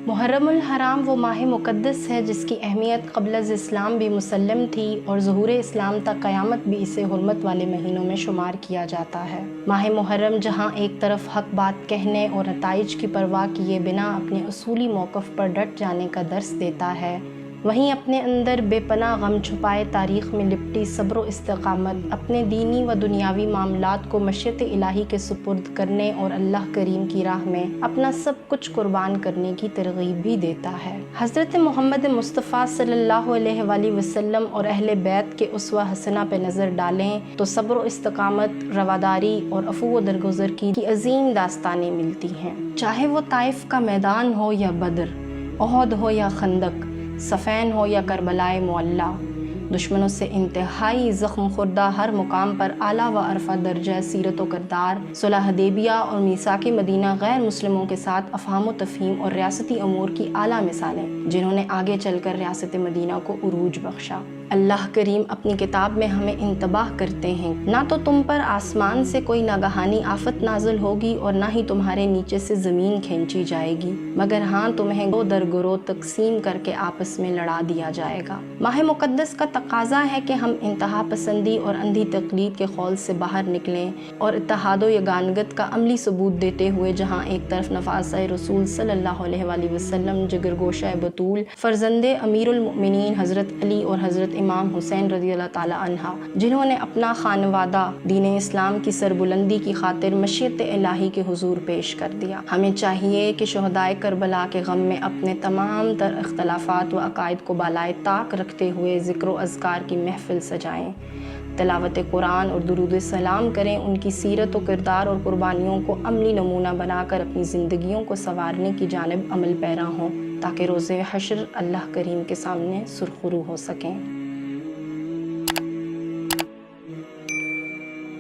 محرم الحرام وہ ماہ مقدس ہے جس کی اہمیت قبل از اسلام بھی مسلم تھی اور ظہور اسلام تک قیامت بھی اسے حرمت والے مہینوں میں شمار کیا جاتا ہے۔ ماہ محرم جہاں ایک طرف حق بات کہنے اور نتائج کی پرواہ کیے بنا اپنے اصولی موقف پر ڈٹ جانے کا درس دیتا ہے، وہیں اپنے اندر بے پناہ غم چھپائے تاریخ میں لپٹی صبر و استقامت، اپنے دینی و دنیاوی معاملات کو مشیت الہی کے سپرد کرنے اور اللہ کریم کی راہ میں اپنا سب کچھ قربان کرنے کی ترغیب بھی دیتا ہے۔ حضرت محمد مصطفیٰ صلی اللہ علیہ وآلہ وسلم اور اہل بیت کے اسوہ حسنہ پہ نظر ڈالیں تو صبر و استقامت، رواداری اور عفو و درگزر کی عظیم داستانیں ملتی ہیں۔ چاہے وہ طائف کا میدان ہو یا بدر، احد ہو یا خندق، صفین ہو یا کربلائے معلیٰ، دشمنوں سے انتہائی زخم خوردہ ہر مقام پر اعلیٰ و عرفہ درجہ سیرت و کردار، صلح حدیبیہ اور میثاق مدینہ غیر مسلموں کے ساتھ افہام و تفہیم اور ریاستی امور کی اعلیٰ مثالیں جنہوں نے آگے چل کر ریاست مدینہ کو عروج بخشا۔ اللہ کریم اپنی کتاب میں ہمیں انتباہ کرتے ہیں، نہ تو تم پر آسمان سے کوئی ناگہانی آفت نازل ہوگی اور نہ ہی تمہارے نیچے سے زمین کھینچی جائے گی، مگر ہاں تمہیں گروہ در گروہ تقسیم کر کے آپس میں لڑا دیا جائے گا۔ ماہ مقدس کا تقاضا ہے کہ ہم انتہا پسندی اور اندھی تقلید کے خول سے باہر نکلیں اور اتحاد و یگانگت کا عملی ثبوت دیتے ہوئے جہاں ایک طرف نواسہ رسول صلی اللہ علیہ وآلہ وسلم، جگر گوشہ بطول، فرزند امیر المؤمنین حضرت علی اور حضرت امام حسین رضی اللہ تعالی عنہ، جنہوں نے اپنا خانوادہ دین اسلام کی سربلندی کی خاطر مشیت الہی کے حضور پیش کر دیا، ہمیں چاہیے کہ شہدائے کربلا کے غم میں اپنے تمام تر اختلافات و عقائد کو بالائے طاق رکھتے ہوئے ذکر و اذکار کی محفل سجائیں، تلاوت قرآن اور درود السلام کریں، ان کی سیرت و کردار اور قربانیوں کو عملی نمونہ بنا کر اپنی زندگیوں کو سنوارنے کی جانب عمل پیرا ہوں تاکہ روز حشر اللہ کریم کے سامنے سرخرو ہو سکیں۔